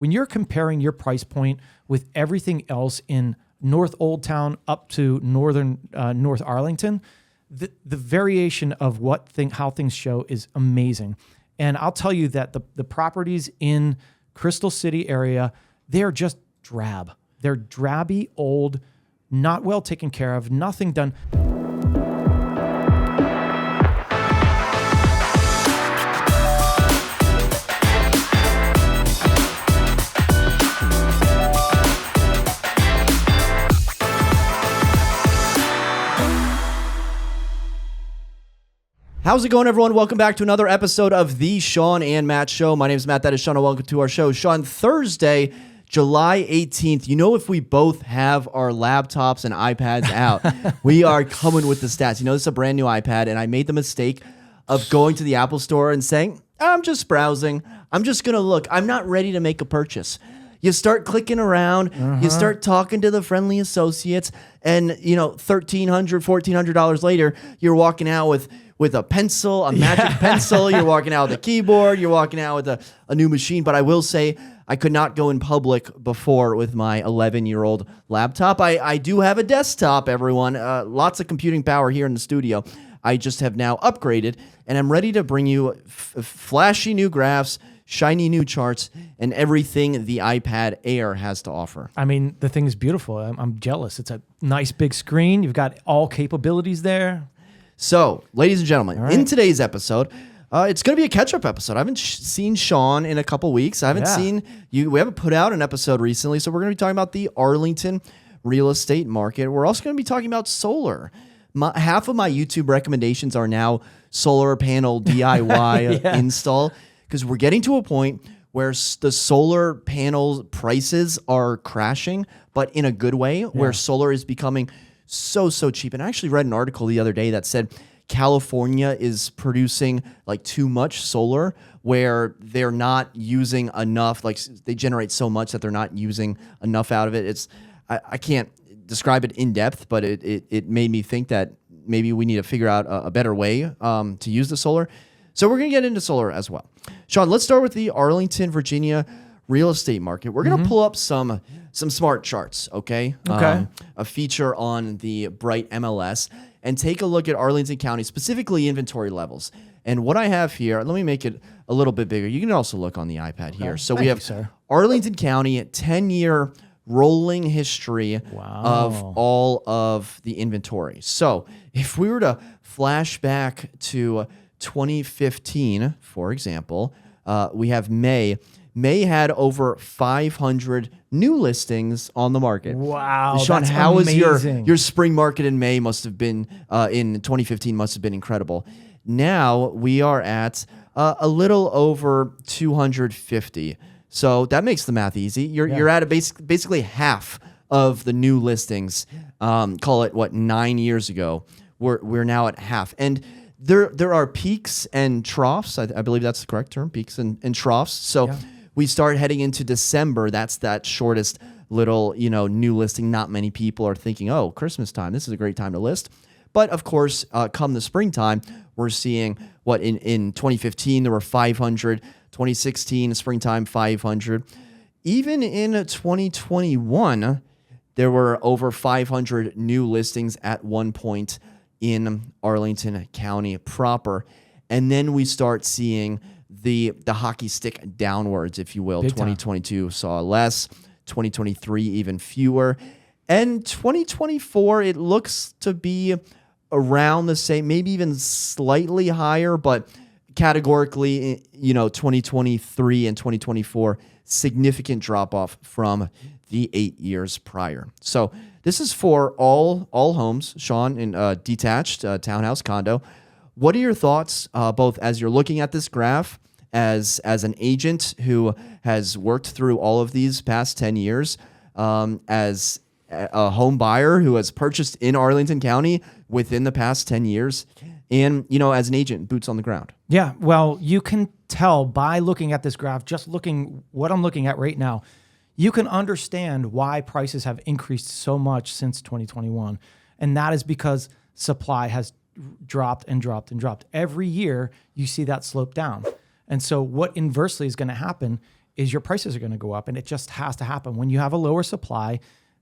when you're comparing your price point with everything else in North Old Town up to North Arlington, the variation of how things show is amazing. And I'll tell you that the properties in Crystal City area, they're just drab. They're drabby, old, not well taken care of, nothing done. How's it going, everyone? Welcome back to another episode of the Shawn and Matt Show. My name is Matt. That is Shawn, and welcome to our show. Shawn, Thursday, July 18th. You know, if we both have our laptops and iPads out, we are coming with the stats. You know, this is a brand new iPad, and I made the mistake of going to the Apple Store and saying, I'm just browsing. I'm just going to look. I'm not ready to make a purchase. You start clicking around, you start talking to the friendly associates, and, you know, $1,300, $1,400 later, you're walking out with a pencil, a magic pencil. You're walking out with a keyboard. You're walking out with a new machine. But I will say I could not go in public before with my 11-year-old laptop. I do have a desktop, everyone. Lots of computing power here in the studio. I just have now upgraded, and I'm ready to bring you flashy new graphs, shiny new charts, and everything the iPad Air has to offer. I mean, the thing is beautiful. I'm jealous. It's a nice big screen. You've got all capabilities there. So, ladies and gentlemen, in today's episode, it's going to be a catch-up episode. I haven't seen Shawn in a couple weeks. I haven't seen you. We haven't put out an episode recently, so we're going to be talking about the Arlington real estate market. We're also going to be talking about solar. Half of my YouTube recommendations are now solar panel DIY install, because we're getting to a point where the solar panel prices are crashing, but in a good way, where solar is becoming so cheap. And I actually read an article the other day that said California is producing like too much solar, where they're not using enough, like they generate so much that they're not using enough out of it. I can't describe it in depth, but it made me think that maybe we need to figure out a better way to use the solar. So we're going to get into solar as well. Shawn, let's start with the Arlington, Virginia real estate market. We're going to pull up some smart charts, okay? A feature on the Bright MLS, and take a look at Arlington County, specifically inventory levels. And what I have here, let me make it a little bit bigger. You can also look on the iPad here. So we have Arlington County, 10-year rolling history of all of the inventory. So if we were to flash back to 2015, for example, we have May. May had over 500 new listings on the market. Wow, Shawn, that's how amazing. was your spring market in May? Must have been in 2015. Must have been incredible. Now we are at a little over 250. So that makes the math easy. You're at basically half of the new listings. Call it 9 years ago. We're now at half, and there are peaks and troughs. I believe that's the correct term, peaks and troughs. So we start heading into December. That's that shortest little, new listing. Not many people are thinking, oh, Christmas time, this is a great time to list. But of course, come the springtime, we're seeing in 2015, there were 500, 2016, springtime, 500. Even in 2021, there were over 500 new listings at one point in Arlington County proper. And then we start seeing the hockey stick downwards, if you will. 2022 saw less, 2023 even fewer. And 2024, it looks to be around the same, maybe even slightly higher, but categorically, 2023 and 2024, significant drop off from the 8 years prior. So this is for all homes, Shawn, in detached townhouse, condo. What are your thoughts, both as you're looking at this graph, as an agent who has worked through all of these past 10 years, as a home buyer who has purchased in Arlington County within the past 10 years, and, as an agent, boots on the ground? Yeah, well, you can tell by looking at this graph, just looking what I'm looking at right now, you can understand why prices have increased so much since 2021. And that is because supply has dropped and dropped and dropped. Every year, you see that slope down. And so what inversely is going to happen is your prices are going to go up, and it just has to happen. When you have a lower supply,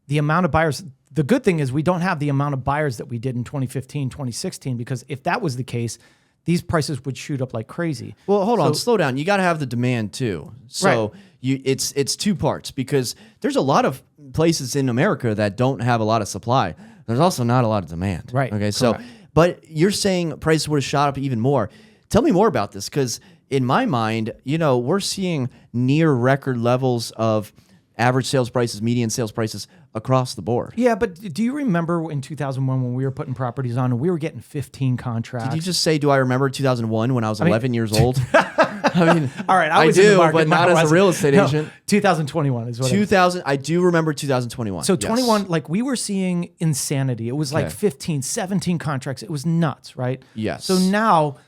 the amount of buyers, the good thing is we don't have the amount of buyers that we did in 2015, 2016, because if that was the case, these prices would shoot up like crazy. Well, hold on, slow down. You got to have the demand too. So it's two parts, because there's a lot of places in America that don't have a lot of supply. There's also not a lot of demand. Right. Okay. So, but you're saying prices would have shot up even more. Tell me more about this, because in my mind, we're seeing near record levels of average sales prices, median sales prices across the board. Yeah, but do you remember in 2001 when we were putting properties on and we were getting 15 contracts? Did you just say, do I remember 2001 when I was 11 years old? I mean, all right, I was in do, the market, but not as a real estate agent. 2021 is what 2000. I do remember 2021. So 21, like we were seeing insanity. It was like 15, 17 contracts. It was nuts, right? Yes. So now,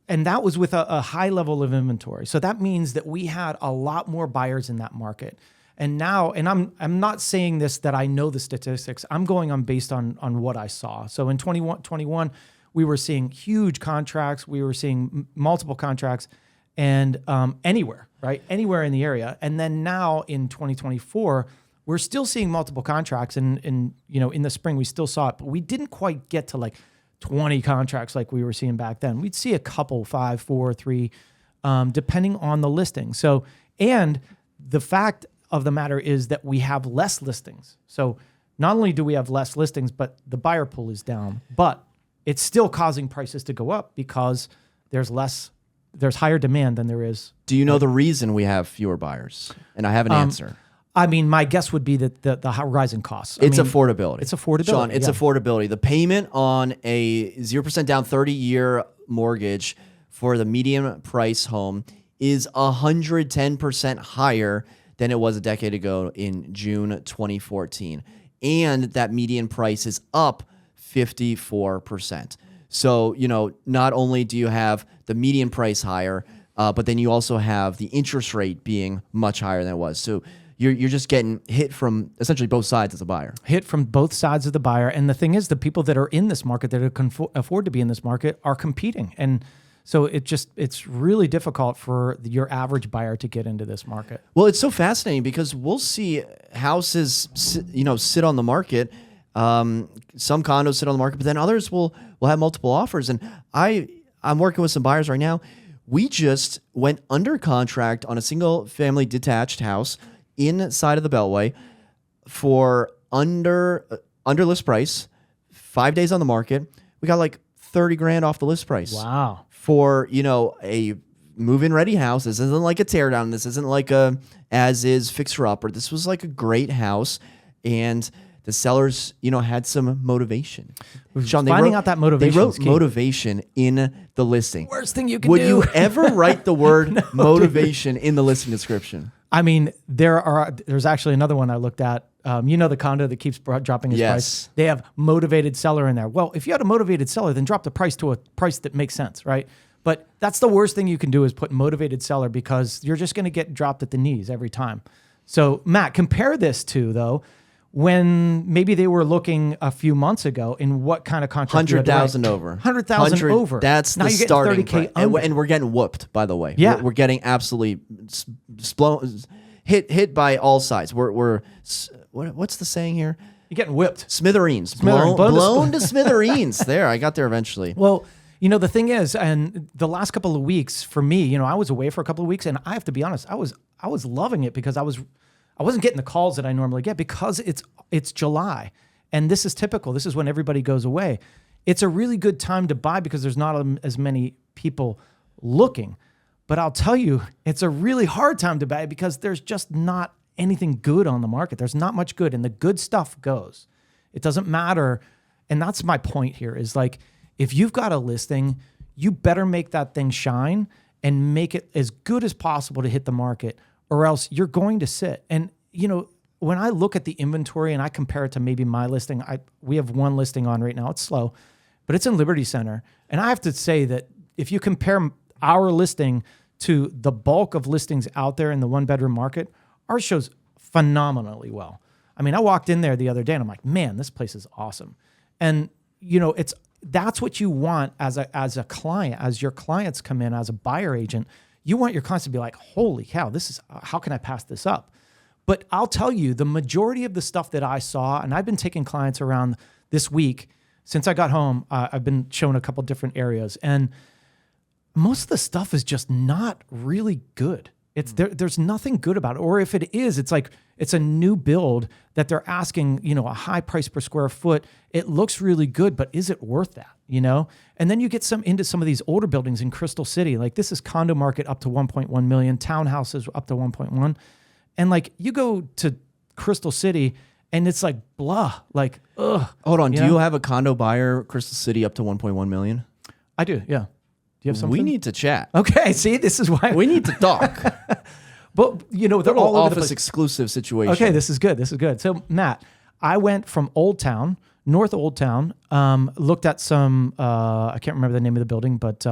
and that was with a high level of inventory. So that means that we had a lot more buyers in that market. And now, and I'm not saying this that I know the statistics. I'm going on based on what I saw. So in 21, we were seeing huge contracts. We were seeing multiple contracts, and anywhere, right? Anywhere in the area. And then now in 2024, we're still seeing multiple contracts. And in the spring, we still saw it, but we didn't quite get to like 20 contracts like we were seeing back then. We'd see a couple, 5, 4, 3, depending on the listing. So, and the fact of the matter is that we have less listings. So not only do we have less listings, but the buyer pool is down, but it's still causing prices to go up because there's higher demand than there is. Do you know the reason we have fewer buyers? And I have an answer. I mean, my guess would be that the rising costs. It's affordability. It's affordability. Shawn, it's affordability. The payment on a 0% down 30-year mortgage for the median price home is 110% higher than it was a decade ago in June 2014. And that median price is up 54%. So, not only do you have the median price higher, but then you also have the interest rate being much higher than it was. So you're just getting hit from essentially both sides as a buyer. Hit from both sides of the buyer. And the thing is, the people that are in this market that can afford to be in this market are competing. And so it's really difficult for your average buyer to get into this market. Well, it's so fascinating because we'll see houses, sit on the market. Some condos sit on the market, but then others will have multiple offers. And I'm working with some buyers right now. We just went under contract on a single family detached house inside of the Beltway for under list price, 5 days on the market. We got like $30,000 off the list price. Wow. For, a move-in ready house. This isn't like a teardown. This isn't like a as-is fixer-upper. This was like a great house, and the sellers, had some motivation. Shawn, finding out that motivation. They wrote motivation in the listing. Worst thing you can Would do. you ever write the word motivation in the listing description? I mean, there's actually another one I looked at. The condo that keeps dropping its price. They have motivated seller in there. Well, if you had a motivated seller, then drop the price to a price that makes sense, right? But that's the worst thing you can do is put motivated seller, because you're just going to get dropped at the knees every time. So Matt, compare this to, though, when maybe they were looking a few months ago in what kind of contract. 100,000 over. 100,000 over. That's now the you're starting getting 30K price. under. And we're getting whooped, by the way. Yeah. We're getting absolutely hit by all sides. We're what's the saying here? You're getting whipped. Smithereens. Blown to smithereens. There, I got there eventually. Well, the thing is, and the last couple of weeks for me, I was away for a couple of weeks, and I have to be honest, I was loving it because I wasn't getting the calls that I normally get because it's July, and this is typical. This is when everybody goes away. It's a really good time to buy because there's not as many people looking. But I'll tell you, it's a really hard time to buy because there's just not anything good on the market. There's not much good, and the good stuff goes. It doesn't matter, and that's my point here, is like, if you've got a listing, you better make that thing shine and make it as good as possible to hit the market, or else you're going to sit. And, when I look at the inventory and I compare it to maybe my listing, we have one listing on right now. It's slow, but it's in Liberty Center. And I have to say that if you compare our listing to the bulk of listings out there in the one-bedroom market, ours shows phenomenally well. I mean, I walked in there the other day and I'm like, man, this place is awesome. And, that's what you want as a client. As your clients come in as a buyer agent, you want your clients to be like, holy cow, how can I pass this up? But I'll tell you, the majority of the stuff that I saw, and I've been taking clients around this week since I got home, I've been showing a couple different areas, and most of the stuff is just not really good. There's nothing good about it. Or if it is, it's like it's a new build that they're asking, a high price per square foot. It looks really good, but is it worth that? And then you get into some of these older buildings in Crystal City. Like this is condo market up to 1.1 million, townhouses up to 1.1. And like you go to Crystal City and it's like blah, like ugh. Hold on, do you have a condo buyer, Crystal City, up to 1.1 million? I do, yeah. Do you have something? We need to chat. Okay, see, this is why we need to talk. But they're all over the place. Exclusive situation. Okay, this is good. So Matt, I went from Old Town, North Old Town, looked at some, I can't remember the name of the building, but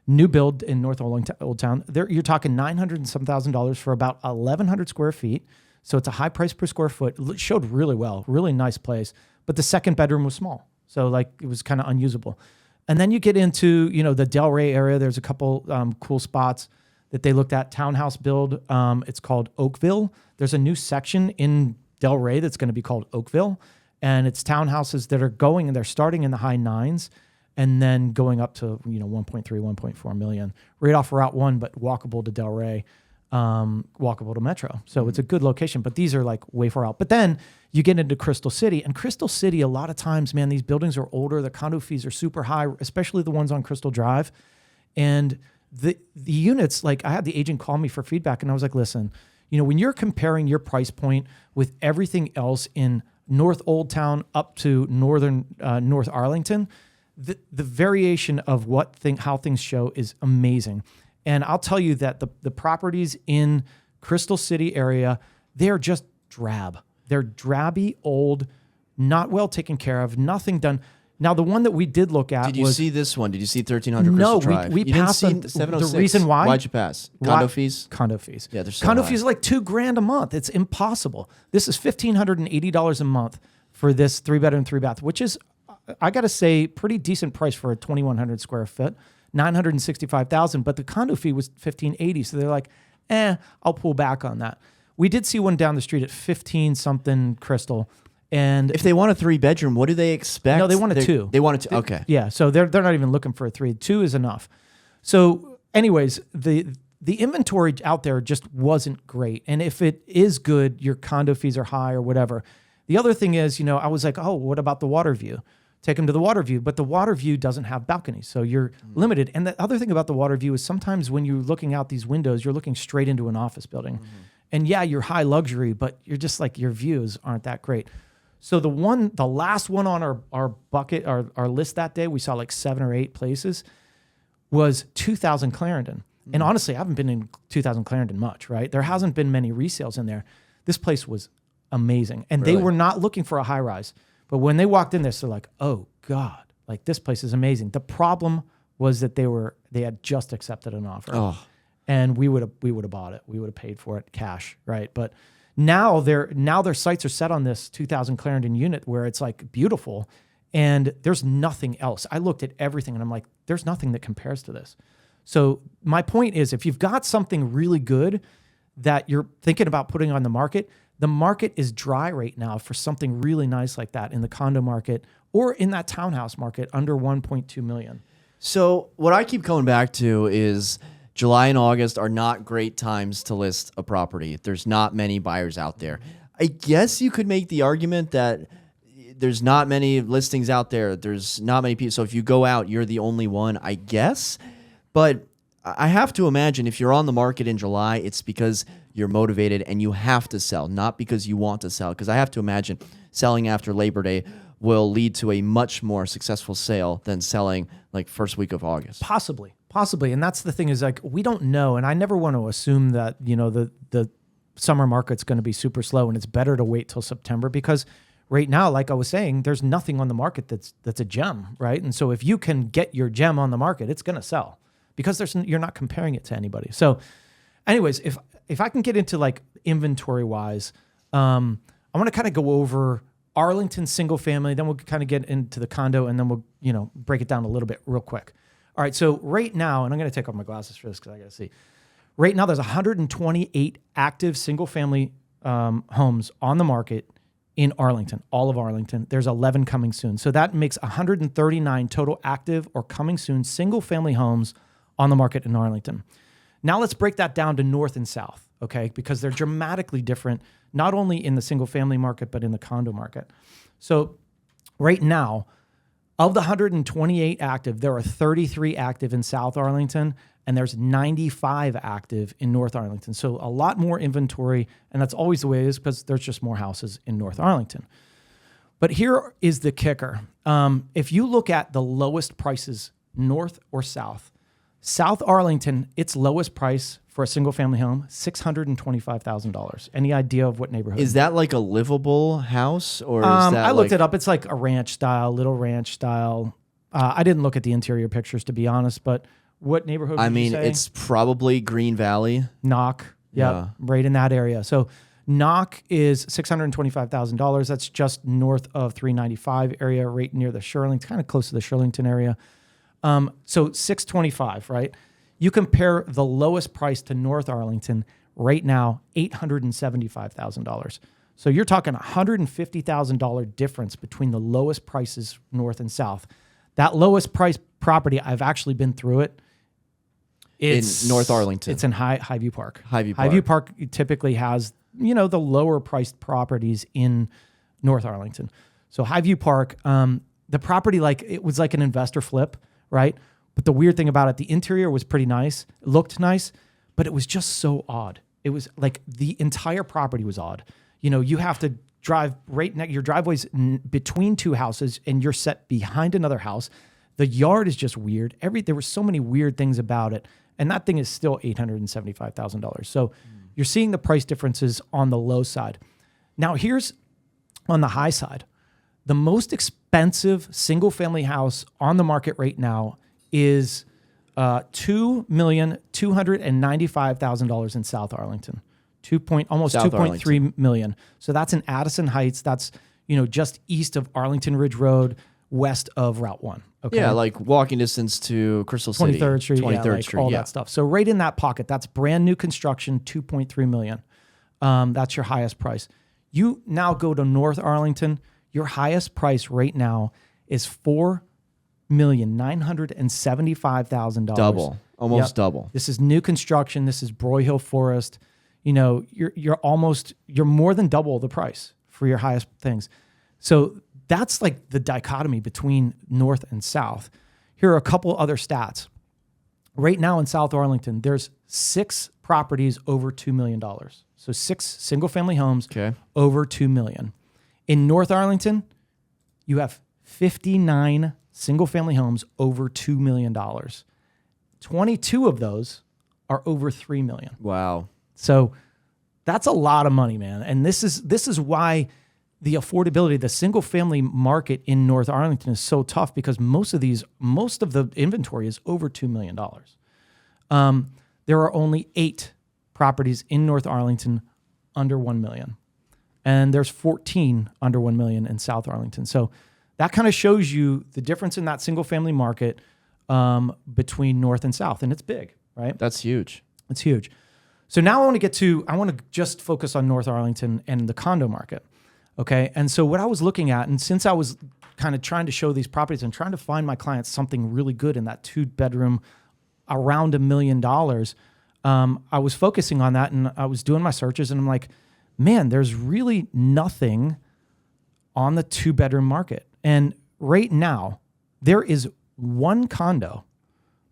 new build in North Old Town. There, you're talking $900 and some $1,000 for about 1,100 square feet. So it's a high price per square foot. It showed really well, really nice place. But the second bedroom was small, so like it was kind of unusable. And then you get into the Delray area. There's a couple cool spots that they looked at. Townhouse build. It's called Oakville. There's a new section in Delray that's going to be called Oakville, and it's townhouses that are going and they're starting in the high nines, and then going up to 1.3, 1.4 million right off Route 1, but walkable to Delray, walkable to Metro. So it's a good location. But these are like way far out. But then you get into Crystal City, and Crystal City, a lot of times, man, these buildings are older. The condo fees are super high, especially the ones on Crystal Drive. And the units, like I had the agent call me for feedback, and I was like, listen, when you're comparing your price point with everything else in North Old Town up to North Arlington, the variation of how things show is amazing. And I'll tell you that the properties in Crystal City area, they're just drab. They're drabby, old, not well taken care of, nothing done. Now, the one that we did look at Did you see this one? Did you see 1300 Crystal Drive? No, we passed on 706. The reason why? Why'd you pass? Condo fees? Condo fees. Yeah, they're so condo high. fees are like $2,000 a month. It's impossible. This is $1,580 a month for this 3-bedroom, 3-bath, which is, I got to say, pretty decent price for a 2,100 square foot, $965,000. But the condo fee was $1,580, so they're like, I'll pull back on that. We did see one down the street at 15 something Crystal. And if they want a 3-bedroom, what do they expect? No, they want a 2. They want a 2. Okay. Yeah, so they're not even looking for a 3. 2 is enough. So anyways, the inventory out there just wasn't great. And if it is good, your condo fees are high or whatever. The other thing is, I was like, oh, what about the water view? Take them to the water view, but the water view doesn't have balconies, so you're limited. And the other thing about the water view is sometimes when you're looking out these windows, you're looking straight into an office building. And yeah, you're high luxury, but you're just like, your views aren't that great. So the last one on our bucket, our list that day, we saw like 7 or 8 places, was 2000 Clarendon. And honestly, I haven't been in 2000 Clarendon much, right? There hasn't been many resales in there. This place was amazing. And Really? they were not looking for a high rise. But when they walked in there, they're like, oh God, like this place is amazing. The problem was that they had just accepted an offer. Oh. And we would have bought it. We would have paid for it cash, right? But now their sights are set on this 2000 Clarendon unit where it's like beautiful, and there's nothing else. I looked at everything and I'm like, there's nothing that compares to this. So my point is, if you've got something really good that you're thinking about putting on the market is dry right now for something really nice like that in the condo market or in that townhouse market under 1.2 million. So what I keep coming back to is July and August are not great times to list a property. There's not many buyers out there. I guess you could make the argument that there's not many listings out there. There's not many people. So if you go out, you're the only one, I guess. But I have to imagine if you're on the market in July, it's because you're motivated and you have to sell, not because you want to sell. Because I have to imagine selling after Labor Day will lead to a much more successful sale than selling like first week of August. Possibly. And that's the thing is like, we don't know. And I never want to assume that, the summer market's going to be super slow and it's better to wait till September because right now, like I was saying, there's nothing on the market that's a gem, right? And so if you can get your gem on the market, it's going to sell because you're not comparing it to anybody. So anyways, if I can get into like inventory wise, I want to kind of go over Arlington single family, then we'll kind of get into the condo and then we'll, break it down a little bit real quick. All right, so right now, and I'm going to take off my glasses for this because I got to see. Right now, there's 128 active single-family homes on the market in Arlington, all of Arlington. There's 11 coming soon. So that makes 139 total active or coming soon single-family homes on the market in Arlington. Now let's break that down to north and south, okay? Because they're dramatically different, not only in the single-family market, but in the condo market. So right now, of the 128 active, there are 33 active in South Arlington, and there's 95 active in North Arlington. So a lot more inventory, and that's always the way it is because there's just more houses in North Arlington. But here is the kicker. If you look at the lowest prices, north or south, South Arlington, its lowest price for a single-family home, $625,000. Any idea of what neighborhood? Is that like a livable house, or is that I looked it up. It's like a ranch style, little ranch style. I didn't look at the interior pictures, to be honest, but what neighborhood would you say? It's probably Green Valley. Knock. Yeah, right in that area. So Knock is $625,000. That's just north of 395 area, right near the Shirlington, kind of close to the Shirlington area. So 625, right? You compare the lowest price to North Arlington right now, $875,000. So you're talking $150,000 difference between the lowest prices north and south. That lowest price property, I've actually been through it. It's in North Arlington. It's in Highview Park. Highview Park typically has, the lower priced properties in North Arlington. So Highview Park, the property, it was like an investor flip, right? But the weird thing about it, the interior was pretty nice. It looked nice, but it was just so odd. It was like the entire property was odd. You have to drive right next, your driveway's between two houses and you're set behind another house. The yard is just weird. There were so many weird things about it. And that thing is still $875,000. So you're seeing the price differences on the low side. Now here's on the high side. The most expensive single family house on the market right now is $2,295,000 in South Arlington. Almost $2.3 million. So that's in Addison Heights. That's, just east of Arlington Ridge Road, west of Route 1. Okay. Yeah, like walking distance to Crystal City. 23rd Street, 23rd Street, all that stuff. So right in that pocket, that's brand new construction, $2.3 million. That's your highest price. You now go to North Arlington, your highest price right now is $4,975,000. Double, almost double. This is new construction. This is Broyhill Forest. You're more than double the price for your highest things. So that's like the dichotomy between North and South. Here are a couple other stats. Right now in South Arlington, there's 6 properties over $2 million. So 6 single-family homes over $2 million. In North Arlington, you have 59 single-family homes over $2 million. 22 of those are over $3 million. Wow. So that's a lot of money, man. And this is why the affordability, the single family market in North Arlington is so tough, because most of the inventory is over $2 million. There are only 8 properties in North Arlington under $1 million. And there's 14 under $1 million in South Arlington. So that kind of shows you the difference in that single family market between North and South. And it's big, right? That's huge. It's huge. So now I want to just focus on North Arlington and the condo market. Okay. And so what I was looking at, and since I was kind of trying to show these properties and trying to find my clients something really good in that 2-bedroom around $1 million, I was focusing on that, and I was doing my searches, and I'm like, man, there's really nothing on the 2-bedroom market. And right now there is one condo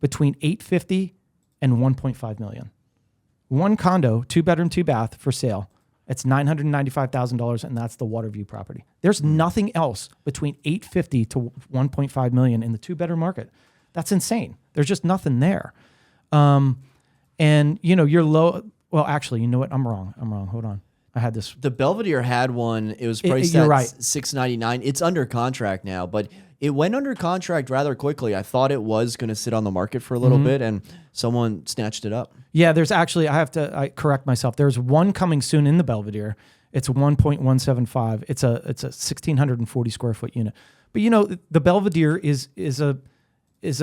between $850,000 and $1.5 million. One condo, 2-bedroom, 2-bath for sale. It's $995,000, and that's the Waterview property. There's nothing else between $850,000 to $1.5 million in the 2-bedroom market. That's insane. There's just nothing there. And you're low. Well, actually, you know what? I'm wrong. Hold on. I had this. The Belvedere had one. It was priced at $699. It's under contract now, but it went under contract rather quickly. I thought it was going to sit on the market for a little bit, and someone snatched it up. Yeah, there's actually, I correct myself. There's one coming soon in the Belvedere. It's 1.175. It's a 1,640 square foot unit. But the Belvedere is a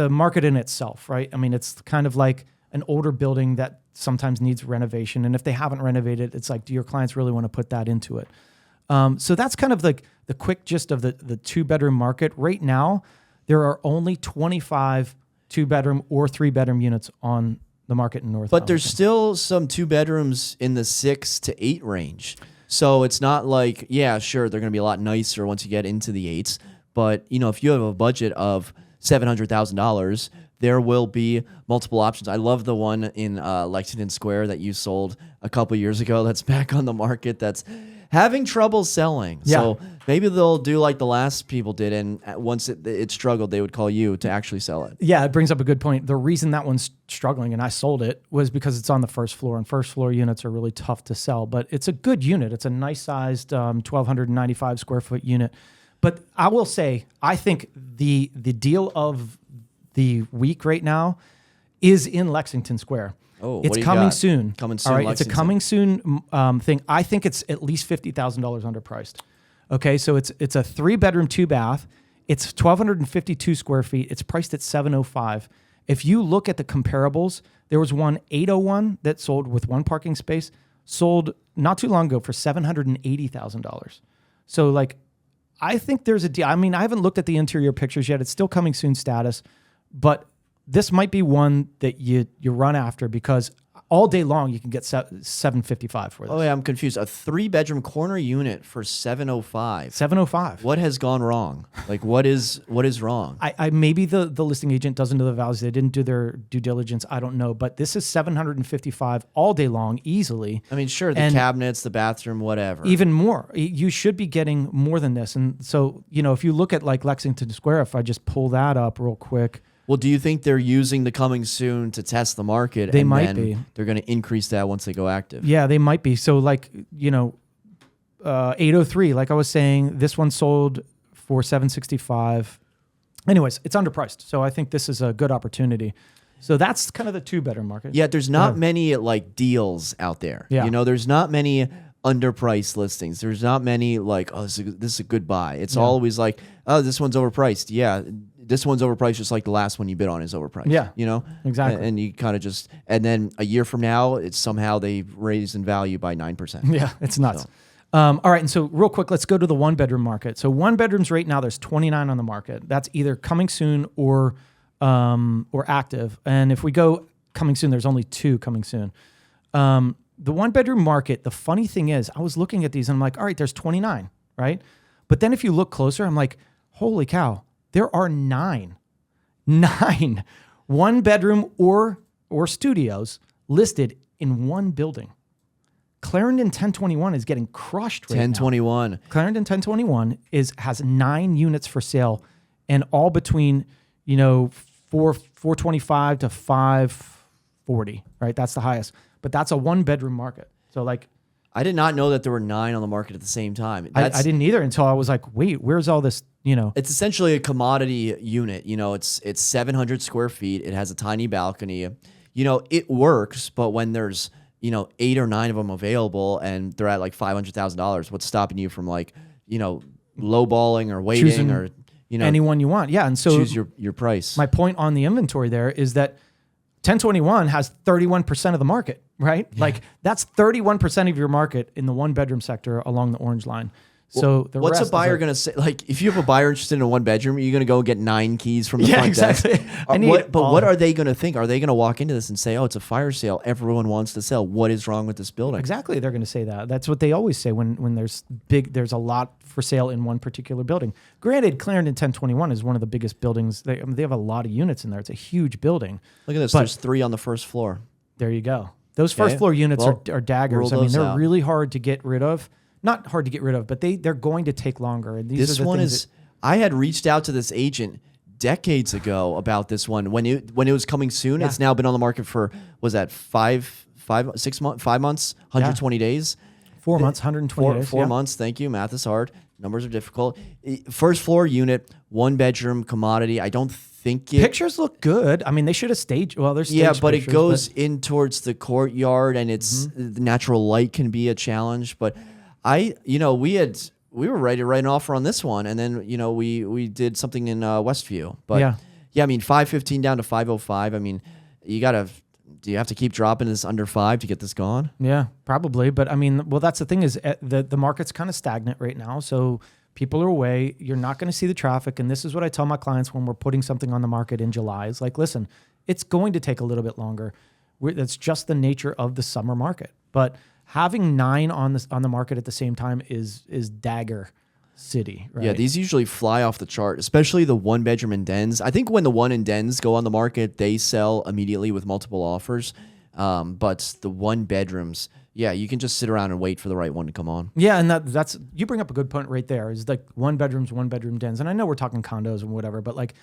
market in itself, right? I mean, it's kind of like an older building that sometimes needs renovation. And if they haven't renovated, it's like, do your clients really want to put that into it? So that's kind of like the quick gist of the 2-bedroom market. Right now, there are only 25 2-bedroom or 3-bedroom units on the market in North But there's Arlington. still some 2 bedrooms in the 6 to 8 range. So it's not like, yeah, sure, they're going to be a lot nicer once you get into the 8s. But, if you have a budget of $700,000, there will be multiple options. I love the one in Lexington Square that you sold a couple years ago that's back on the market that's having trouble selling. Yeah. So maybe they'll do like the last people did, and once it struggled, they would call you to actually sell it. Yeah, it brings up a good point. The reason that one's struggling and I sold it was because it's on the first floor, and first floor units are really tough to sell, but it's a good unit. It's a nice sized 1,295 square foot unit. But I will say, I think the deal of the week right now is in Lexington Square. Oh, what it's do you coming got? soon. Coming soon, All right, it's a Lexington. coming soon thing. I think it's at least $50,000 underpriced. Okay, so it's a 3-bedroom, 2-bath. It's 1,252 square feet. It's priced at $705. If you look at the comparables, there was one 801 that sold with 1 parking space, sold not too long ago for $780,000. So like, I think there's a deal. I mean, I haven't looked at the interior pictures yet. It's still coming soon status, but this might be one that you run after because all day long you can get $755 for this. Oh yeah, I'm confused. A 3-bedroom corner unit for $705. $705. What has gone wrong? Like what is wrong? I maybe the listing agent doesn't know the values. They didn't do their due diligence. I don't know, but this is $755 all day long easily. I mean, sure, the And cabinets, the bathroom, whatever. even more. You should be getting more than this. And so, if you look at like Lexington Square, if I just pull that up real quick. Well, do you think they're using the coming soon to test the market? They and might then be. They're going to increase that once they go active. Yeah, they might be. So like, 803, like I was saying, this one sold for $765. Anyways, it's underpriced. So I think this is a good opportunity. So that's kind of the 2-bedroom market. Yeah, there's not many like deals out there. Yeah. There's not many underpriced listings. There's not many like, oh, this is a good buy. It's always like, oh, this one's overpriced. Yeah, this one's overpriced just like the last one you bid on is overpriced. Yeah, exactly. And you kind of and then a year from now, it's somehow they raised in value by 9%. Yeah, it's nuts. All right, and so real quick, let's go to the 1-bedroom market. So 1-bedrooms right now, there's 29 on the market. That's either coming soon or active. And if we go coming soon, there's only 2 coming soon. The 1-bedroom market, the funny thing is, I was looking at these and I'm like, all right, there's 29, right? But then if you look closer, I'm like, holy cow, there are 9 1-bedroom or studios listed in one building. Clarendon 1021 is getting crushed right now. 1021. Clarendon 1021 has 9 units for sale, and all between 425 to 540. Right, that's the highest. But that's a 1-bedroom market. So like, I did not know that there were 9 on the market at the same time. I didn't either until I was like, wait, where's all this? It's essentially a commodity unit. It's 700 square feet. It has a tiny balcony. It works, but when there's 8 or 9 of them available and they're at like $500,000, what's stopping you from like lowballing or waiting Choosing or anyone you want? Yeah, and so choose your price. my point on the inventory there is that 1021 has 31% of the market, right? Yeah. Like that's 31% of your market in the 1-bedroom sector along the orange line. So what's a buyer going to say? Like, if you have a buyer interested in a 1-bedroom, are you going to go get 9 keys from the front exactly. desk? What are they going to think? Are they going to walk into this and say, "Oh, it's a fire sale. Everyone wants to sell. What is wrong with this building?" Exactly, they're going to say that. That's what they always say when there's a lot for sale in one particular building. Granted, Clarendon 1021 is one of the biggest buildings. They have a lot of units in there. It's a huge building. Look at this. There's 3 on the first floor. There you go. Those first floor units are daggers. I mean, they're out. really hard to get rid of. Not hard to get rid of, but they're going to take longer. And This one is. I had reached out to this agent decades ago about this one when it was coming soon. Yeah. It's now been on the market for 5 months, 120 days. 4 months, 120 days. 4 months. Thank you. Math is hard. Numbers are difficult. First floor unit, 1-bedroom commodity. I don't think Pictures look good. I mean, they should have staged. Well, there's staged but pictures, it goes in towards the courtyard, and the natural light can be a challenge. But we were ready to write an offer on this one, and then we did something in Westview. But yeah, I mean, 515 down to 505. I mean, you got to do you have to keep dropping this under 5 to get this gone? Yeah, probably. But I mean, well, that's the thing is the market's kind of stagnant right now. So people are away. You're not going to see the traffic. And this is what I tell my clients when we're putting something on the market in July is like, listen, it's going to take a little bit longer. That's just the nature of the summer market. But having 9 on the market at the same time is dagger city, right? Yeah, these usually fly off the chart, especially the 1-bedroom and dens. I think when the 1 and dens go on the market, they sell immediately with multiple offers. But the 1-bedrooms, yeah, you can just sit around and wait for the right one to come on. Yeah, and that's you bring up a good point right there. Is like 1-bedrooms, 1-bedroom dens, and I know we're talking condos and whatever, but like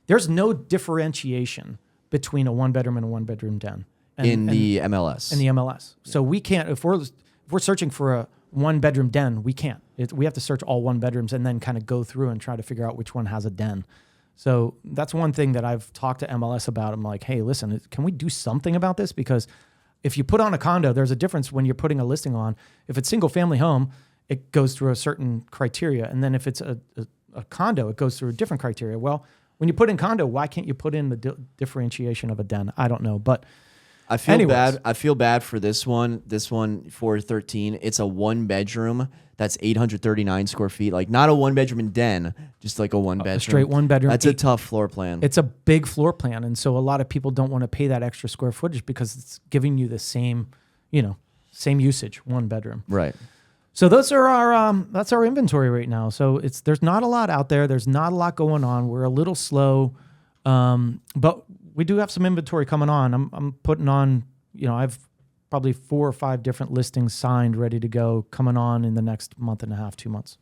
there's no differentiation between a 1-bedroom and a 1-bedroom den In the MLS. So we can't if we're searching for a 1-bedroom den, we can't. We have to search all 1-bedrooms and then kind of go through and try to figure out which one has a den. So that's one thing that I've talked to MLS about. I'm like, hey, listen, can we do something about this? Because if you put on a condo, there's a difference when you're putting a listing on. If it's single family home, it goes through a certain criteria. And then if it's a condo, it goes through a different criteria. Well, when you put in condo, why can't you put in the differentiation of a den? I don't know. But I feel bad. I feel bad for this one. This one 413. It's a 1-bedroom. That's 839 square feet. Like not a 1-bedroom and den, just like a 1-bedroom. A straight 1-bedroom. That's a tough floor plan. It's a big floor plan, and so a lot of people don't want to pay that extra square footage because it's giving you the same, same usage, 1-bedroom. Right. So those are that's our inventory right now. So there's not a lot out there. There's not a lot going on. We're a little slow, but we do have some inventory coming on. I'm putting on, I've probably 4 or 5 different listings signed, ready to go, coming on in the next month and a half, 2 months.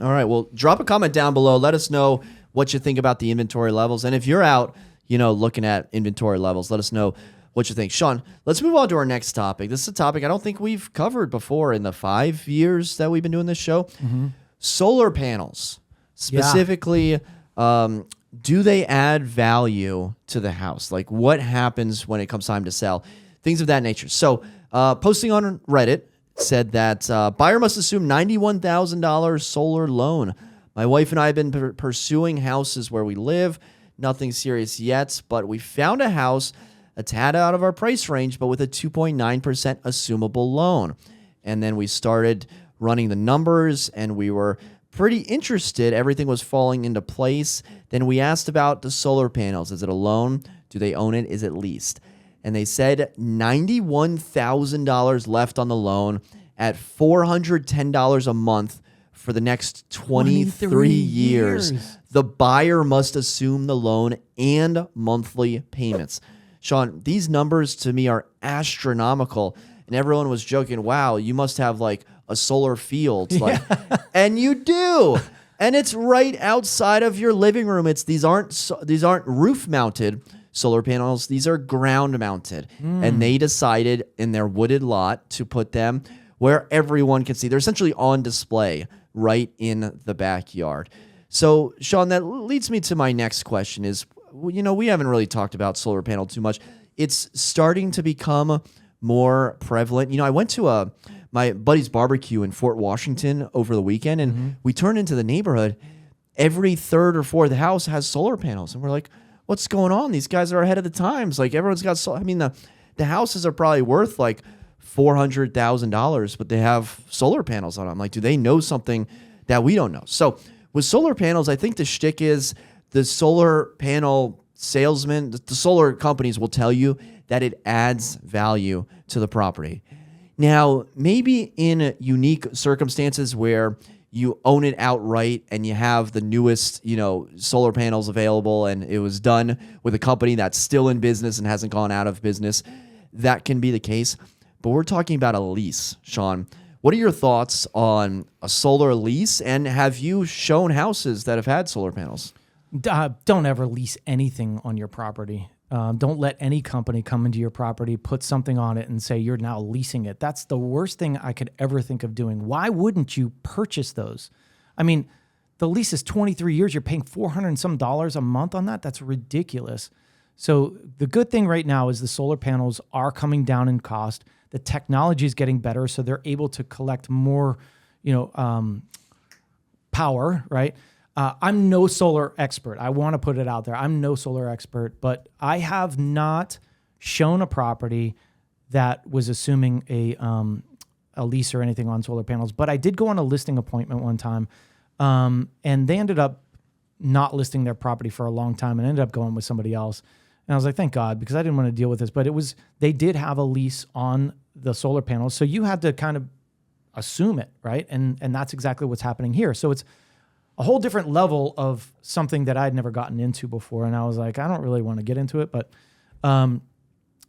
All right. Well, drop a comment down below. Let us know what you think about the inventory levels. And if you're out, looking at inventory levels, let us know what you think. Shawn, let's move on to our next topic. This is a topic I don't think we've covered before in the 5 years that we've been doing this show. Mm-hmm. Solar panels. Specifically, do they add value to the house? Like what happens when it comes time to sell? Things of that nature. So posting on Reddit said that buyer must assume $91,000 solar loan. My wife and I have been pursuing houses where we live. Nothing serious yet, but we found a house a tad out of our price range, but with a 2.9% assumable loan. And then we started running the numbers and we were pretty interested. Everything was falling into place. Then we asked about the solar panels. Is it a loan? Do they own it? Is it leased? And they said $91,000 left on the loan at $410 a month for the next 23 years. The buyer must assume the loan and monthly payments. Shawn, these numbers to me are astronomical. And everyone was joking, wow, you must have like a solar field. Like, and you do. And it's right outside of your living room. These aren't roof mounted solar panels. These are ground mounted. And they decided in their wooded lot to put them where everyone can see. They're essentially on display right in the backyard. So, Shawn, that leads me to my next question is, we haven't really talked about solar panel too much. It's starting to become more prevalent. I went to my buddy's barbecue in Fort Washington over the weekend, and we turned into the neighborhood. Every third or fourth house has solar panels. And we're like, what's going on? These guys are ahead of the times. Like everyone's got solar. I mean, the houses are probably worth like $400,000, but they have solar panels on them. Like, do they know something that we don't know? So with solar panels, I think the shtick is the solar panel salesman, the solar companies will tell you that it adds value to the property. Now, maybe in unique circumstances where you own it outright and you have the newest, solar panels available and it was done with a company that's still in business and hasn't gone out of business, that can be the case. But we're talking about a lease, Shawn. What are your thoughts on a solar lease? And have you shown houses that have had solar panels? Don't ever lease anything on your property. Don't let any company come into your property, put something on it and say you're now leasing it. That's the worst thing I could ever think of doing. Why wouldn't you purchase those? I mean, the lease is 23 years. You're paying $400 and some a month on that. That's ridiculous. So the good thing right now is the solar panels are coming down in cost. The technology is getting better, so they're able to collect more, power, right? I'm no solar expert. I want to put it out there. I'm no solar expert, but I have not shown a property that was assuming a lease or anything on solar panels, but I did go on a listing appointment one time, and they ended up not listing their property for a long time and ended up going with somebody else. And I was like, thank God, because I didn't want to deal with this. But they did have a lease on the solar panels, so you had to kind of assume it, right? And that's exactly what's happening here. So it's a whole different level of something that I'd never gotten into before, and I was like, I don't really want to get into it, but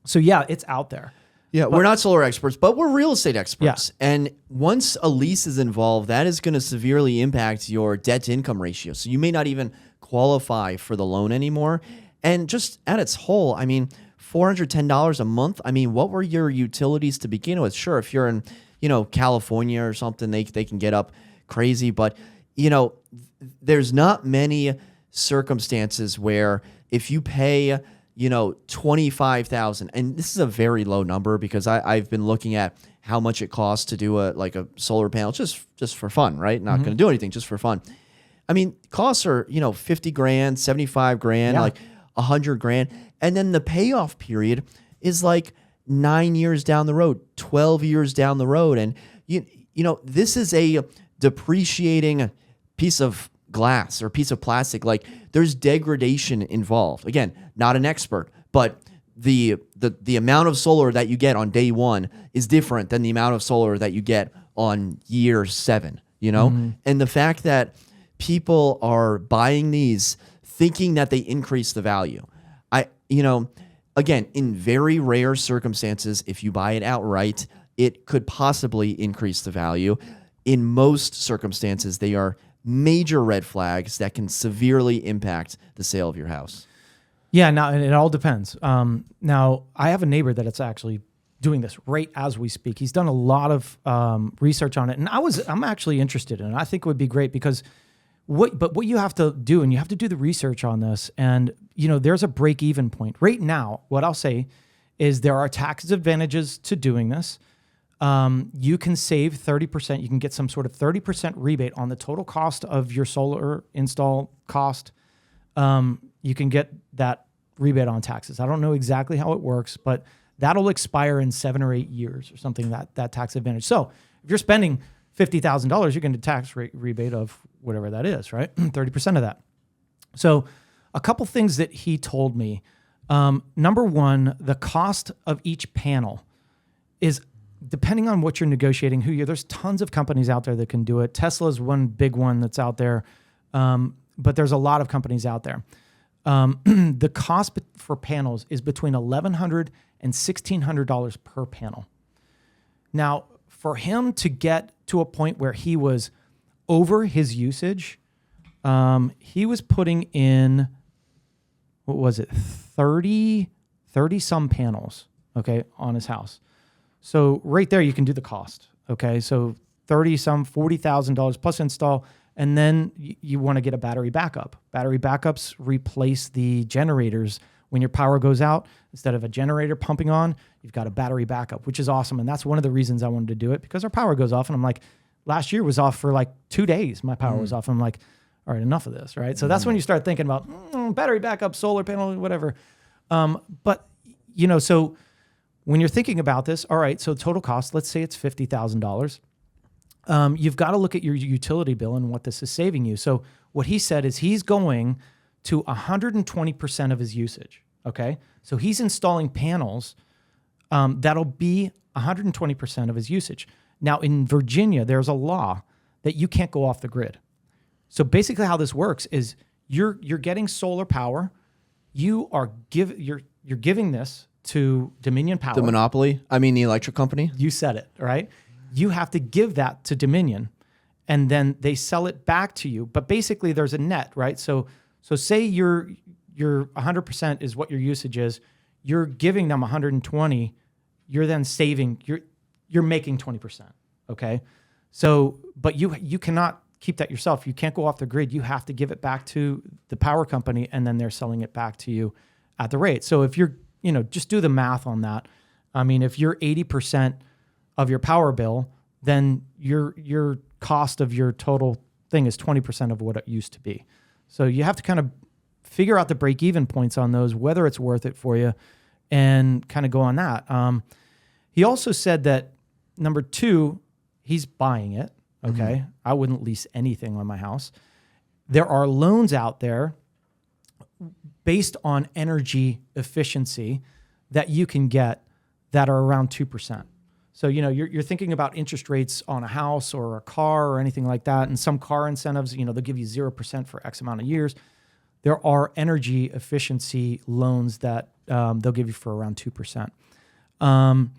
so yeah, it's out there. Yeah, we're not solar experts, but we're real estate experts. Yeah. And once a lease is involved, that is going to severely impact your debt to income ratio. So you may not even qualify for the loan anymore. And just at its whole, I mean, $410 a month. I mean, what were your utilities to begin with? Sure, if you're in, California or something, they can get up crazy. But, there's not many circumstances where if you pay, $25,000, and this is a very low number because I've been looking at how much it costs to do a solar panel just for fun, right? Not going to do anything, just for fun. I mean, costs are, $50 grand, $75 grand, like $100 grand. And then the payoff period is like 9 years down the road, 12 years down the road. And, this is a depreciating piece of glass or piece of plastic. Like, there's degradation involved. Again, not an expert, but the amount of solar that you get on day one is different than the amount of solar that you get on year 7, And the fact that people are buying these thinking that they increase the value. Again, in very rare circumstances, if you buy it outright, it could possibly increase the value. In most circumstances, they are major red flags that can severely impact the sale of your house. Yeah, now and it all depends. Now, I have a neighbor that it's actually doing this right as we speak. He's done a lot of research on it, and I'm actually interested in it. I think it would be great because what you have to do, and you have to do the research on this, and there's a break-even point. Right now, what I'll say is there are tax advantages to doing this. You can save 30%. You can get some sort of 30% rebate on the total cost of your solar install cost. You can get that rebate on taxes. I don't know exactly how it works, but that'll expire in 7 or 8 years or something, that tax advantage. So if you're spending $50,000, you're going to tax rebate of whatever that is, right? 30% of that. So a couple things that he told me. Number one, the cost of each panel is depending on what you're negotiating, there's tons of companies out there that can do it. Tesla's one big one that's out there, but there's a lot of companies out there. The cost for panels is between $1,100 and $1,600 per panel. Now, for him to get to a point where he was over his usage, he was putting in, 30 some panels, okay, on his house. So right there, you can do the cost. Okay, so $40,000 plus install, and then you want to get a battery backup. Battery backups replace the generators when your power goes out. Instead of a generator pumping on, you've got a battery backup, which is awesome. And that's one of the reasons I wanted to do it, because our power goes off, and I'm like, last year was off for like 2 days. My power was off. And I'm like, all right, enough of this, right? So that's when you start thinking about battery backup, solar panel, whatever. But so when you're thinking about this, all right, so total cost, let's say it's $50,000. You've got to look at your utility bill and what this is saving you. So what he said is he's going to 120% of his usage, okay? So he's installing panels that'll be 120% of his usage. Now, in Virginia, there's a law that you can't go off the grid. So basically how this works is you're getting solar power. You're giving this to Dominion Power. The monopoly? I mean, the electric company? You said it, right? You have to give that to Dominion, and then they sell it back to you. But basically, there's a net, right? So say your 100% is what your usage is. You're giving them 120. You're then saving. You're making 20%. Okay. So, but you cannot keep that yourself. You can't go off the grid. You have to give it back to the power company, and then they're selling it back to you at the rate. So if you're, just do the math on that. I mean, if you're 80% of your power bill, then your cost of your total thing is 20% of what it used to be. So you have to kind of figure out the break-even points on those, whether it's worth it for you. and kind of go on that. He also said that number 2, he's buying it. Okay. I wouldn't lease anything on my house. There are loans out there based on energy efficiency that you can get that are around 2%. So, you're thinking about interest rates on a house or a car or anything like that. And some car incentives, they'll give you 0% for X amount of years. There are energy efficiency loans that they'll give you for around 2%.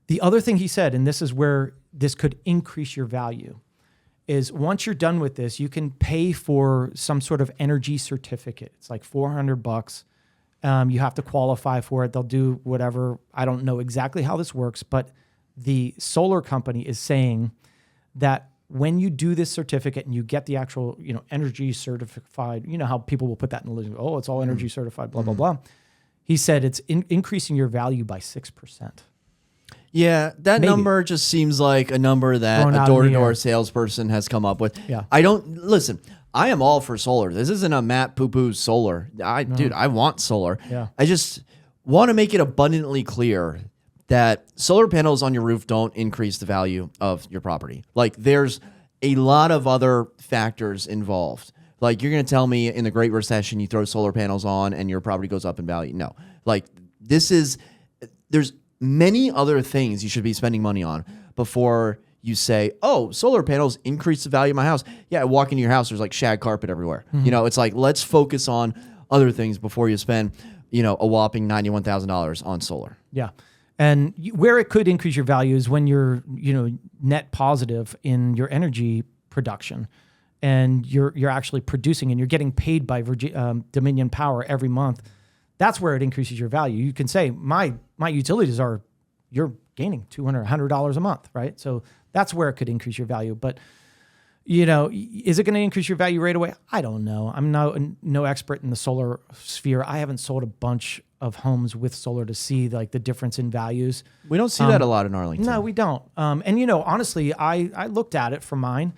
The other thing he said, and this is where this could increase your value, is once you're done with this, you can pay for some sort of energy certificate. It's like $400. You have to qualify for it. They'll do whatever. I don't know exactly how this works, but the solar company is saying that when you do this certificate and you get the actual, energy certified, how people will put that in the list. Oh, it's all energy certified, blah, blah, blah. He said it's increasing your value by 6%. Yeah, that Maybe. number just seems like a number that Thrown out a in the door-to-door air. salesperson has come up with. Yeah. Listen, I am all for solar. This isn't a Matt poo-poo solar. Dude, I want solar. Yeah. I just want to make it abundantly clear that solar panels on your roof don't increase the value of your property. Like, there's a lot of other factors involved. Like, you're going to tell me in the Great Recession you throw solar panels on and your property goes up in value. No. Like, there's many other things you should be spending money on before you say, oh, solar panels increase the value of my house. Yeah, I walk into your house, there's like shag carpet everywhere. It's like, let's focus on other things before you spend, a whopping $91,000 on solar. Yeah. And where it could increase your value is when you're, net positive in your energy production, and you're actually producing and you're getting paid by Dominion Power every month. That's where it increases your value. You can say my utilities you're gaining $200, $100 a month, right? So that's where it could increase your value. But is it going to increase your value right away? I don't know. I'm no expert in the solar sphere. I haven't sold a bunch of homes with solar to see like the difference in values. We don't see that a lot in Arlington. No, we don't. And honestly, I looked at it for mine.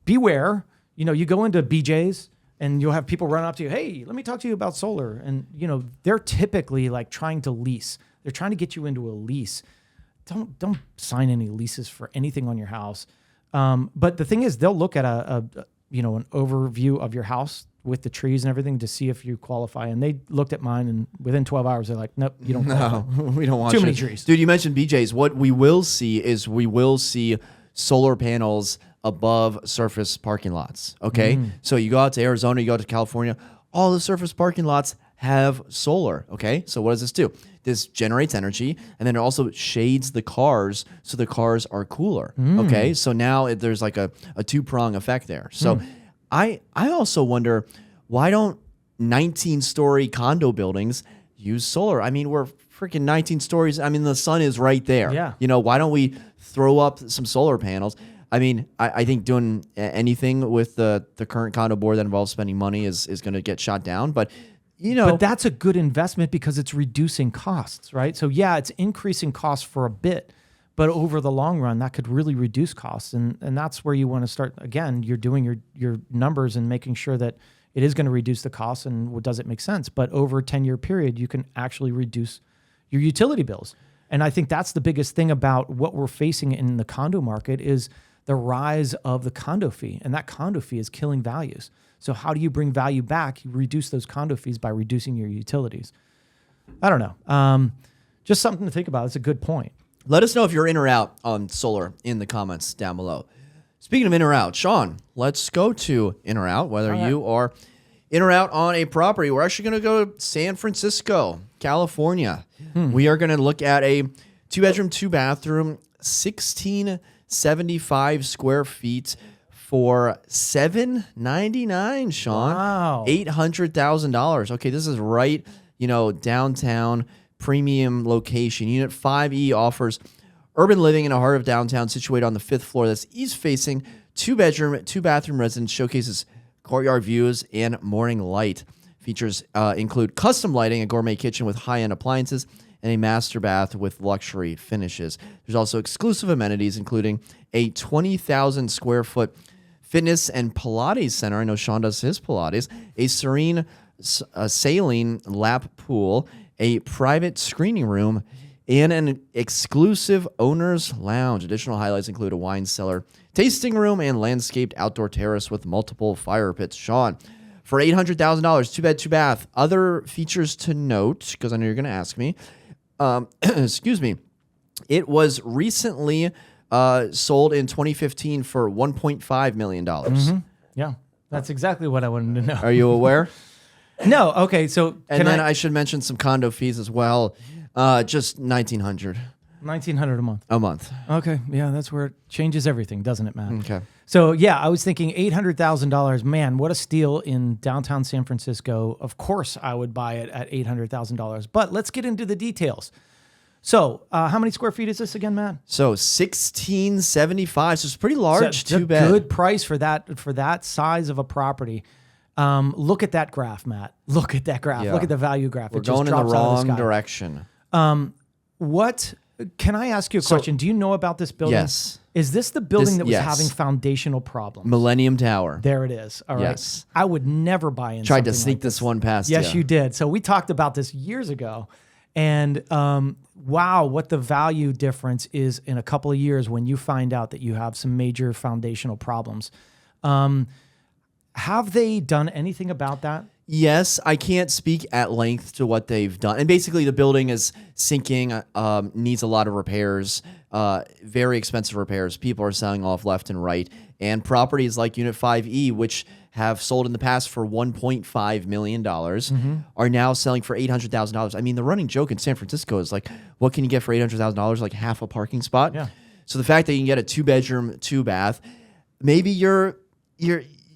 Beware, you go into BJ's and you'll have people run up to you. Hey, let me talk to you about solar. And they're typically like trying to lease. They're trying to get you into a lease. Don't sign any leases for anything on your house. But the thing is, they'll look at an overview of your house with the trees and everything to see if you qualify. And they looked at mine, and within 12 hours, they're like, nope, you don't qualify. No, we don't want Too many trees. Dude, you mentioned BJ's. What we will see is solar panels above surface parking lots. Okay. So you go out to Arizona, you go out to California, all the surface parking lots have solar. Okay. So what does this do? This generates energy, and then it also shades the cars so the cars are cooler. Okay. So now there's like a two-prong effect there. So I also wonder, why don't 19-story condo buildings use solar? I mean, we're freaking 19 stories. I mean, the sun is right there. Yeah. Why don't we throw up some solar panels? I mean, I think doing anything with the current condo board that involves spending money is going to get shot down. But, But that's a good investment because it's reducing costs, right? So, yeah, it's increasing costs for a bit, but over the long run, that could really reduce costs. And that's where you want to start. Again, you're doing your numbers and making sure that it is going to reduce the costs and does it make sense. But over a 10-year period, you can actually reduce your utility bills. And I think that's the biggest thing about what we're facing in the condo market is the rise of the condo fee. And that condo fee is killing values. So how do you bring value back? You reduce those condo fees by reducing your utilities. I don't know. Just something to think about. It's a good point. let us know if you're in or out on solar in the comments down below. Speaking of in or out, Shawn, let's go to in or out, whether you are in or out on a property. We're actually going to go to San Francisco, California. We are going to look at a 2-bedroom, 2-bathroom, 1,675 square feet for $799, Shawn. Wow. $800,000. Okay, this is right, downtown, premium location. Unit 5E offers urban living in the heart of downtown, situated on the 5th floor. That's east-facing, 2-bedroom, 2-bathroom residence, showcases courtyard views and morning light. Features include custom lighting, a gourmet kitchen with high-end appliances, and a master bath with luxury finishes. There's also exclusive amenities, including a 20,000 square foot fitness and Pilates center. I know Shawn does his Pilates. A serene saline lap pool, a private screening room, and an exclusive owner's lounge. Additional highlights include a wine cellar, tasting room, and landscaped outdoor terrace with multiple fire pits. Shawn, for $800,000, 2-bed, 2-bath. Other features to note, because I know you're going to ask me. Excuse me. It was recently sold in 2015 for $1.5 million. Mm-hmm. Yeah, that's exactly what I wanted to know. Are you aware? No. Okay. So I should mention some condo fees as well. Just $1,900 a month. a month. Okay. Yeah, that's where it changes everything, doesn't it, Matt? Okay. So yeah, I was thinking $800,000. Man, what a steal in downtown San Francisco. Of course, I would buy it at $800,000. But let's get into the details. So, how many square feet is this again, Matt? So 1675. So it's pretty large. It's a 2-bed. good price for that size of a property. Look at that graph, Matt. Look at that graph. Yeah. Look at the value graph. We're It just going in the drops out of wrong sky. direction. What can I ask you a question? Do you know about this building? Yes. Is this the building that was yes. having foundational problems? Millennium Tower. There it is. All right. Yes. I would never buy in. Tried to something sneak like this one past Yes, you did. So we talked about this years ago. And wow, what the value difference is in a couple of years when you find out that you have some major foundational problems. Have they done anything about that? Yes, I can't speak at length to what they've done. And basically the building is sinking, needs a lot of repairs, very expensive repairs. People are selling off left and right. And properties like Unit 5E, which have sold in the past for $1.5 million, are now selling for $800,000. I mean, the running joke in San Francisco is like, what can you get for $800,000? Like half a parking spot? Yeah. So the fact that you can get a 2-bedroom, 2-bath, maybe you're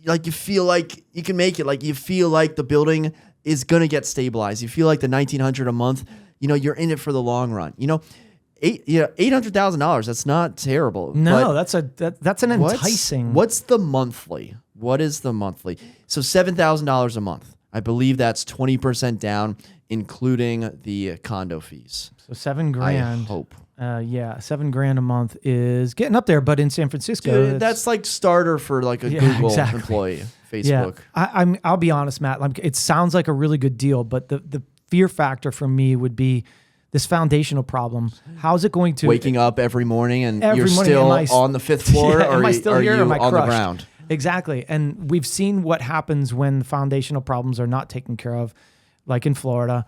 like, you feel like you can make it. Like, you feel like the building is going to get stabilized. You feel like the $1,900 a month, you're in it for the long run. $800,000, that's not terrible. No, that's an enticing. What's the monthly? What is the monthly? So $7,000 a month. I believe that's 20% down, including the condo fees. So $7,000. I hope. Yeah, $7,000 a month is getting up there, but in San Francisco, Dude, that's like starter for like a Google employee, Facebook. Yeah, I'll be honest, Matt. It sounds like a really good deal, but the fear factor for me would be this foundational problem. How's it going to waking up every morning and every you're morning, still on the 5th floor, or am I still are here, you or am I on the crushed? ground? Exactly, and we've seen what happens when foundational problems are not taken care of, like in Florida.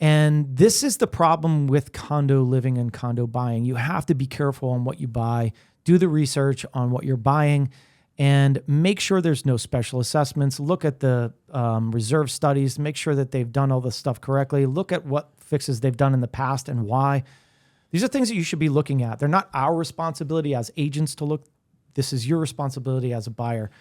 And this is the problem with condo living and condo buying. You have to be careful on what you buy, do the research on what you're buying, and make sure there's no special assessments. Look at the reserve studies, make sure that they've done all the stuff correctly. Look at what fixes they've done in the past and why. These are things that you should be looking at. They're not our responsibility as agents to look. This is your responsibility as a buyer.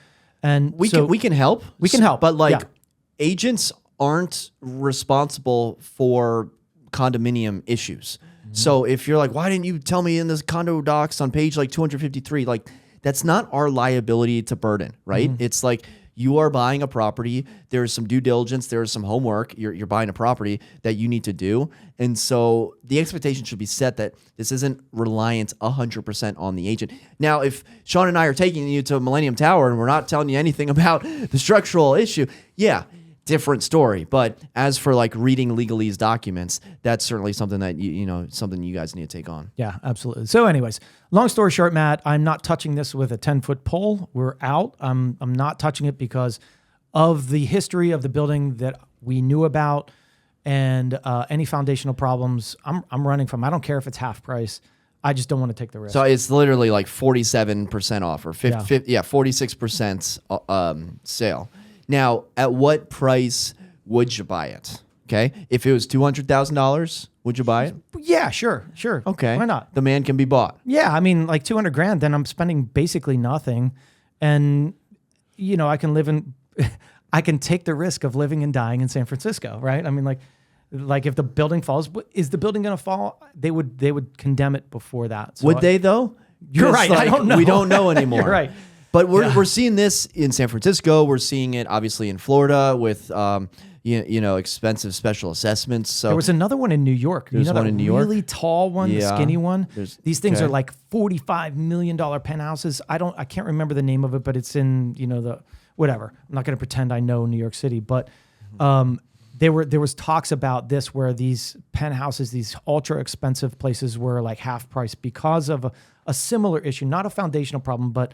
And we can help. We can help. But agents aren't responsible for condominium issues. So if you're like, why didn't you tell me in this condo docs on page like 253, like that's not our liability to burden, right? It's like, you are buying a property. There's some due diligence. There's some homework. You're buying a property that you need to do. And so the expectation should be set that this isn't reliant 100% on the agent. Now, if Shawn and I are taking you to Millennium Tower and we're not telling you anything about the structural issue, yeah, different story. But as for like reading legalese documents, that's certainly something that something you guys need to take on. Yeah, absolutely. So anyways, long story short, Matt, I'm not touching this with a 10-foot pole. We're out. I'm not touching it because of the history of the building that we knew about, and any foundational problems I'm running from. I don't care if it's half price. I just don't want to take the risk. So it's literally like 47% off, or 46% sale. Now, at what price would you buy it? Okay. If it was $200,000, would you buy it? Yeah, sure. Okay. Why not? The man can be bought. Yeah. I mean, like $200,000, then I'm spending basically nothing. And, I can take the risk of living and dying in San Francisco, right? I mean, like if the building falls, is the building going to fall? They would condemn it before that. So would they though? You're right. I don't know. We don't know anymore. You're right. But we're seeing this in San Francisco. We're seeing it obviously in Florida with expensive special assessments. So there was another one in New York. There's one in New York. Really tall one, the skinny one. These things are like $45 million penthouses. I can't remember the name of it, but it's in the whatever. I'm not going to pretend I know New York City, but there was talks about this where these penthouses, these ultra expensive places were like half price because of a similar issue, not a foundational problem, but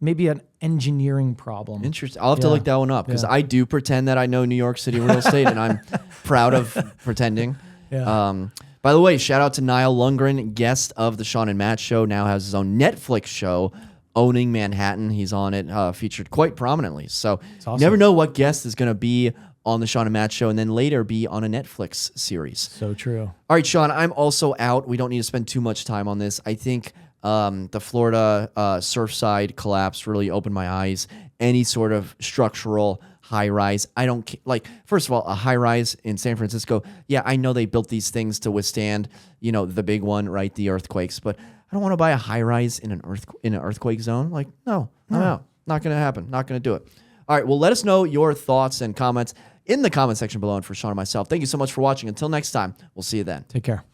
maybe an engineering problem. Interesting. I'll have to look that one up because I do pretend that I know New York City real estate and I'm proud of pretending. Yeah. By the way, shout out to Niall Lundgren, guest of the Shawn and Matt show, now has his own Netflix show, Owning Manhattan. He's on it, featured quite prominently. So awesome. You never know what guest is going to be on the Shawn and Matt show and then later be on a Netflix series. So true. All right, Shawn, I'm also out. We don't need to spend too much time on this. I think the Florida Surfside collapse really opened my eyes. Any sort of structural high rise, I don't like. First of all, a high rise in San Francisco. Yeah, I know they built these things to withstand, the big one, right? The earthquakes, but I don't want to buy a high rise in an earthquake zone. Like, no, I'm out. Not going to happen. Not going to do it. All right. Well, let us know your thoughts and comments in the comment section below. And for Shawn and myself, thank you so much for watching. Until next time, we'll see you then. Take care.